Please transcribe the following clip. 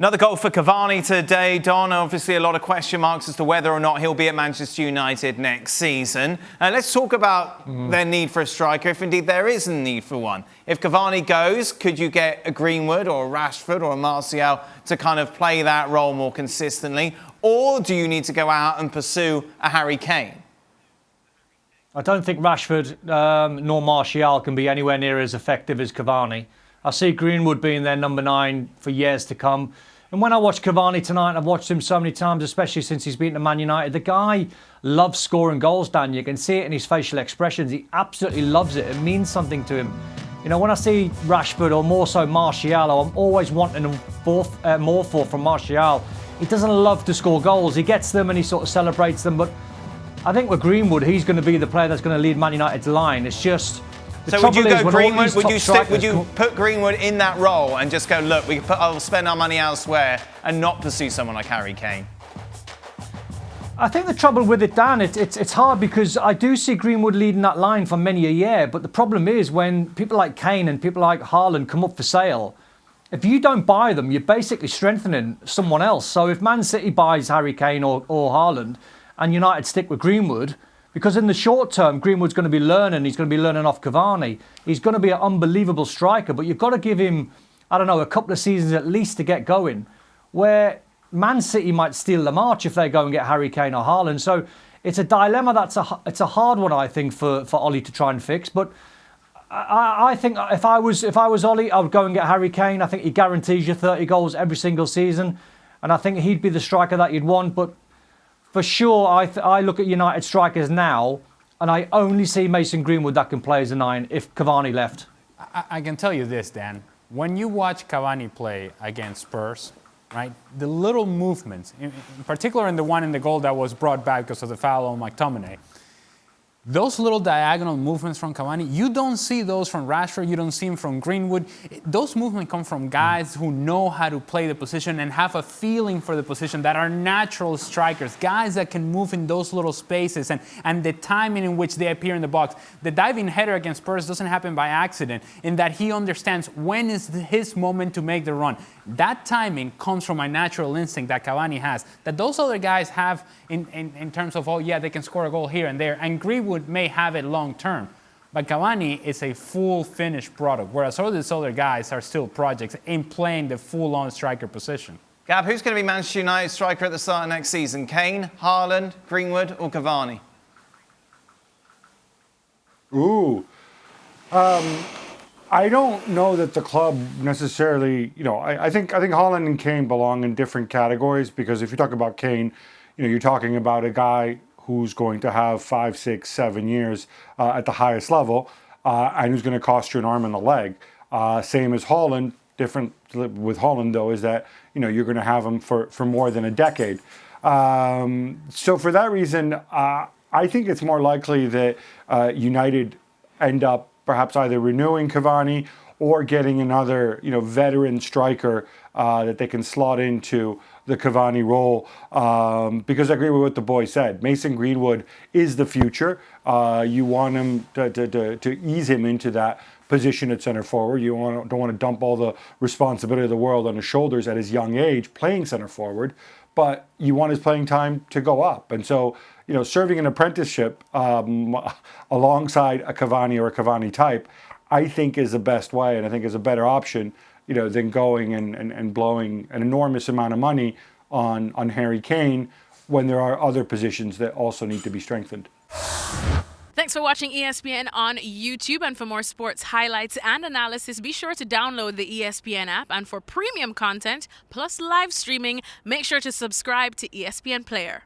Another goal for Cavani today, Don. Obviously, a lot of question marks as to whether or not he'll be at Manchester United next season. Let's talk about their need for a striker, if indeed there is a need for one. If Cavani goes, could you get a Greenwood or a Rashford or a Martial to kind of play that role more consistently? Or do you need to go out and pursue a Harry Kane? I don't think Rashford nor Martial can be anywhere near as effective as Cavani. I see Greenwood being their number 9 for years to come. And when I watch Cavani tonight, I've watched him so many times, especially since he's been to Man United. The guy loves scoring goals, Dan. You can see it in his facial expressions. He absolutely loves it. It means something to him. You know, when I see Rashford or more so Martial, I'm always wanting more from Martial. He doesn't love to score goals. He gets them and he sort of celebrates them. But I think with Greenwood, he's going to be the player that's going to lead Man United's line. It's just... So would you go Greenwood? Would you put Greenwood in that role and just go, look, I'll spend our money elsewhere and not pursue someone like Harry Kane? I think the trouble with it, Dan, it's hard because I do see Greenwood leading that line for many a year. But the problem is when people like Kane and people like Haaland come up for sale, if you don't buy them, you're basically strengthening someone else. So if Man City buys Harry Kane or Haaland and United stick with Greenwood, because in the short term, Greenwood's going to be learning. He's going to be learning off Cavani. He's going to be an unbelievable striker, but you've got to give him, I don't know, a couple of seasons at least to get going, where Man City might steal the march if they go and get Harry Kane or Haaland. So it's a dilemma. It's a hard one, I think, for Ole to try and fix. But I think if I was Ole, I would go and get Harry Kane. I think he guarantees you 30 goals every single season, and I think he'd be the striker that you'd want. But for sure, I look at United strikers now, and I only see Mason Greenwood that can play as a 9 if Cavani left. I can tell you this, Dan. When you watch Cavani play against Spurs, right, the little movements, in particular in the one in the goal that was brought back because of the foul on McTominay, those little diagonal movements from Cavani, you don't see those from Rashford, you don't see them from Greenwood. Those movements come from guys who know how to play the position and have a feeling for the position, that are natural strikers, guys that can move in those little spaces and the timing in which they appear in the box. The diving header against Spurs doesn't happen by accident, in that he understands when is his moment to make the run. That timing comes from a natural instinct that Cavani has, that those other guys have in terms of, oh yeah, they can score a goal here and there, and Greenwood may have it long term. But Cavani is a full finished product, whereas all these other guys are still projects in playing the full-on striker position. Gab, who's going to be Manchester United striker at the start of next season? Kane, Haaland, Greenwood or Cavani? I don't know that the club necessarily, I think Haaland and Kane belong in different categories, because if you talk about Kane, you're talking about a guy who's going to have 5, 6, 7 years at the highest level, and who's going to cost you an arm and a leg. Same as Haaland. Different with Haaland, though, is that you're going to have him for more than a decade. So for that reason, I think it's more likely that United end up perhaps either renewing Cavani or getting another veteran striker that they can slot into the Cavani role, because I agree with what the boy said. Mason Greenwood is the future. You want him to ease him into that position at centre forward. You don't want to dump all the responsibility of the world on his shoulders at his young age playing centre forward, but you want his playing time to go up. And so, serving an apprenticeship alongside a Cavani or a Cavani type, I think is the best way, and I think is a better option than going and blowing an enormous amount of money on Harry Kane when there are other positions that also need to be strengthened. Thanks for watching ESPN on YouTube, and for more sports highlights and analysis, be sure to download the ESPN app, and for premium content plus live streaming, make sure to subscribe to ESPN Player.